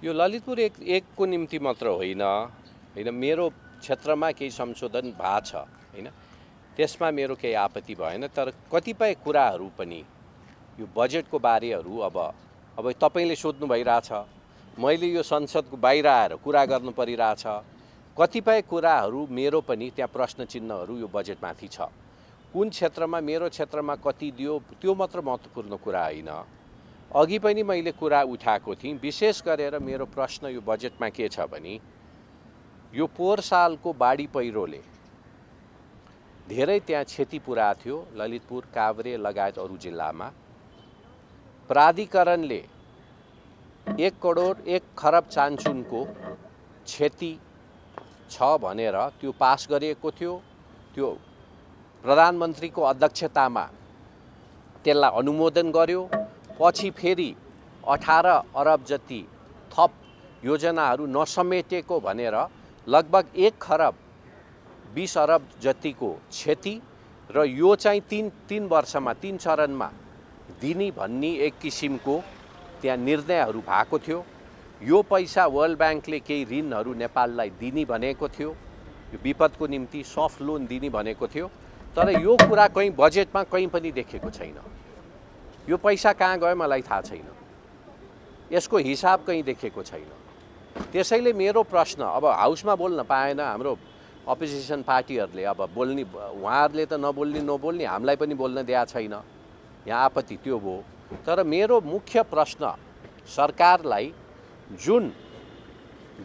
यो ललितपुर एकको निम्ति मात्र होइन मेरो क्षेत्रमा केही संशोधन भएको छ हैन, त्यसमा मेरो केही आपत्ति भएन। तर कतिपय कुराहरू पनि यो बजेटको बारेहरू अब तपाईले सोध्नु भइरहेछ, मैले यो संसदको बाहिर आएर कुरा गर्नु परिरहेछ। कतिपय कुराहरू मेरो पनि त्यहाँ प्रश्न चिन्हहरू यो बजेटमाथि छ। कुन क्षेत्रमा मेरो क्षेत्रमा कति दियो त्यो मात्र महत्त्वपूर्ण कुरा होइन। अघि पनि मैले कुरा उठाएको थिएँ, विशेष गरेर मेरो प्रश्न यो बजेटमा के छ भने यो पोहोर सालको बाढी पहिरोले धेरै त्यहाँ क्षति पुर्याएको थियो, ललितपुर, काभ्रे लगायत अरू जिल्लामा। प्राधिकरणले 1 करोड 1 खरब चान्चुनको क्षति छ भनेर त्यो पास गरिएको थियो। त्यो प्रधानमन्त्रीको अध्यक्षतामा त्यसलाई अनुमोदन गर्यो। पछि फेरि 18 अरब जति थप योजनाहरू नसमेटेको भनेर लगभग 1 खरब 20 अरब जतिको क्षति र यो चाहिँ तीन वर्षमा 3 चरणमा दिने भन्ने एक किसिमको त्यहाँ निर्णयहरू भएको थियो। यो पैसा वर्ल्ड ब्याङ्कले केही ऋणहरू नेपाललाई दिने भनेको थियो, यो विपदको निम्ति सफ्ट लोन दिने भनेको थियो। तर यो कुरा कहीँ बजेटमा कहीँ पनि देखेको छैन। यो पैसा कहाँ गयो मलाई थाहा छैन, यसको हिसाब कहीँ देखेको छैन। त्यसैले मेरो प्रश्न अब हाउसमा बोल्न पाएन हाम्रो अपोजिसन पार्टीहरूले, अब बोल्ने उहाँहरूले त नबोल्ने हामीलाई पनि बोल्न दिएको छैन, यहाँ आपत्ति त्यो भयो। तर मेरो मुख्य प्रश्न सरकारलाई, जुन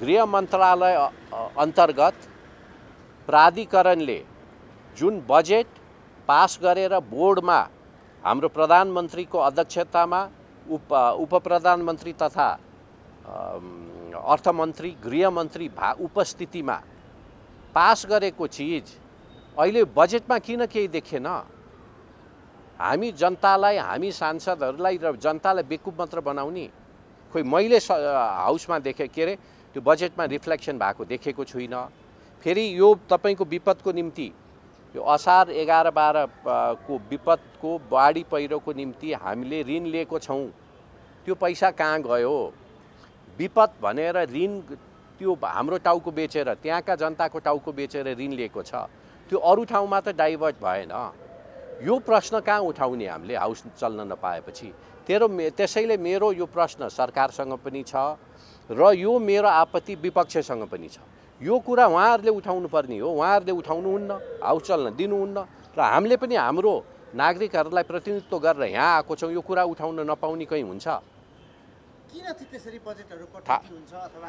गृह मन्त्रालय अन्तर्गत प्राधिकरणले जुन बजेट पास गरेर बोर्डमा हाम्रो प्रधानमन्त्रीको अध्यक्षतामा उप प्रधानमन्त्री तथा अर्थमन्त्री गृहमन्त्री उपस्थितिमा पास गरेको चिज अहिले बजेटमा किन केही देखेन? हामी जनतालाई, हामी सांसदहरूलाई र जनतालाई बेकुब मात्र बनाउने? खोइ मैले हाउसमा देखेँ, के अरे त्यो बजेटमा रिफ्लेक्सन भएको देखेको छुइनँ। फेरि यो तपाईँको विपदको निम्ति यो असार 11-12 को विपदको बाढी पहिरोको निम्ति हामीले ऋण लिएको छौँ, त्यो पैसा कहाँ गयो? विपद भनेर ऋण त्यो हाम्रो टाउको बेचेर, त्यहाँका जनताको टाउको बेचेर ऋण लिएको छ, त्यो अरू ठाउँमा त डाइभर्ट भएन। यो प्रश्न कहाँ उठाउने हामीले हाउस चल्न नपाएपछि? त्यसैले मेरो यो प्रश्न सरकारसँग पनि छ र यो मेरो आपत्ति विपक्षसँग पनि छ। यो कुरा उहाँहरूले उठाउनु पर्ने हो, उहाँहरूले उठाउनुहुन्न, हाउस चल्न दिनुहुन्न। र हामीले पनि हाम्रो नागरिकहरूलाई प्रतिनिधित्व गरेर यहाँ आएको छौँ, यो कुरा उठाउन नपाउने कहीँ हुन्छ? किन चाहिँ त्यसरी बजेटहरू कटौती हुन्छ अथवा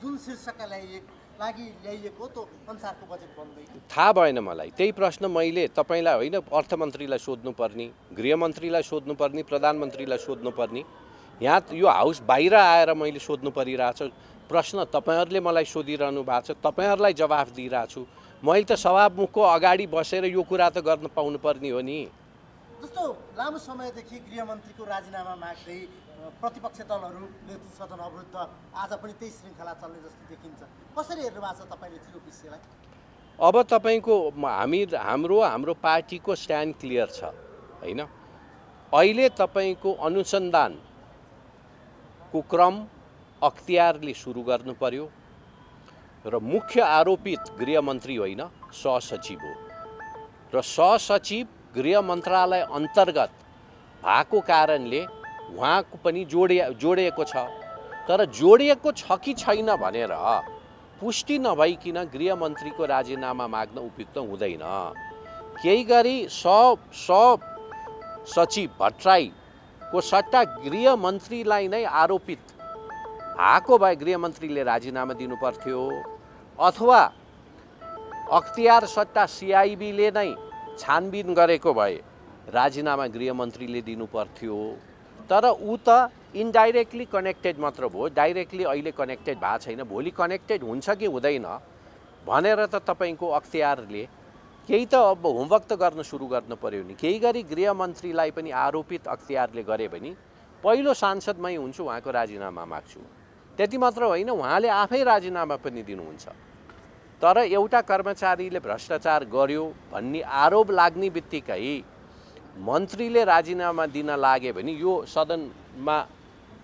जुन शीर्षकका लागि ल्याइएको त्यो अनुसारको बजेट बन्दैन? थाहा भएन मलाई। त्यही प्रश्न मैले तपाईँलाई होइन, अर्थमन्त्रीलाई सोध्नुपर्ने, गृहमन्त्रीलाई सोध्नुपर्ने, प्रधानमन्त्रीलाई सोध्नुपर्ने। यहाँ यो हाउस बाहिर आएर मैले सोध्नु परिरहेछ प्रश्न। तपाईँहरूले मलाई सोधिरहनु भएको छ, तपाईँहरूलाई जवाफ दिइरहेको छु। मैले त सभामुखको अगाडि बसेर यो कुरा त गर्न पाउनु पर्ने हो नि। जस्तो लामो समयदेखि गृहमन्त्रीको राजीनामा माग्दै प्रतिपक्ष दलहरूले सदन अवरुद्ध, आज पनि त्यही श्रृङ्खला चल्ने जस्तो देखिन्छ। कसरी हेर्नु भएको छ तपाईँले त्यो विषयलाई? अब तपाईँको हाम्रो पार्टीको स्ट्यान्ड क्लियर छ होइन। अहिले तपाईँको अनुसन्धानको क्रम अख्तियारले सुरु गर्नु पर्यो र मुख्य आरोपित गृहमन्त्री होइन, सहसचिव हो। र सहसचिव गृह मन्त्रालय अन्तर्गत भएको कारणले उहाँको पनि जोडिएको छ। तर जोडिएको छ कि छैन भनेर पुष्टि नभइकन गृहमन्त्रीको राजीनामा माग्न उपयुक्त हुँदैन। केही गरी सचिव भट्टराईको सट्टा गृहमन्त्रीलाई नै आरोपित भएको भए गृहमन्त्रीले राजीनामा दिनु पर्थ्यो, अथवा अख्तियार सट्टा सिआइबीले नै छानबिन गरेको भए राजीनामा गृहमन्त्रीले दिनु पर्थ्यो। तर ऊ त इन्डाइरेक्टली कनेक्टेड मात्र भयो, डाइरेक्टली अहिले कनेक्टेड भएको छैन। भोलि कनेक्टेड हुन्छ कि हुँदैन भनेर त तपाईँको अख्तियारले केही त अब होमवर्क त गर्न सुरु गर्नु पर्यो नि। केही गरी गृहमन्त्रीलाई पनि आरोपित अख्तियारले गरे भने पहिलो सांसदमै हुन्छु, उहाँको राजीनामा माग्छु। त्यति मात्र होइन, उहाँले आफै राजीनामा पनि दिनुहुन्छ। तर एउटा कर्मचारीले भ्रष्टाचार गर्यो भन्ने आरोप लाग्ने बित्तिकै मन्त्रीले राजीनामा दिन लागे भने यो सदनमा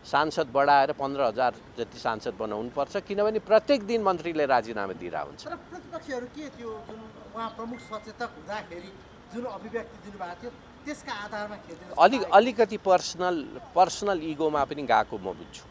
सांसद बढाएर 15,000 जति सांसद बनाउनुपर्छ, किनभने प्रत्येक दिन मन्त्रीले राजीनामा दिइरहेको हुन्छ। तर प्रतिपक्षहरू के त्यो जुन उहाँ प्रमुख सचेतक हुँदाखेरि जुन अभिव्यक्ति दिनुभएको थियो त्यसका आधारमा खेल्दै अलिकति पर्सनल इगोमा पनि गएको म बुझ्छु।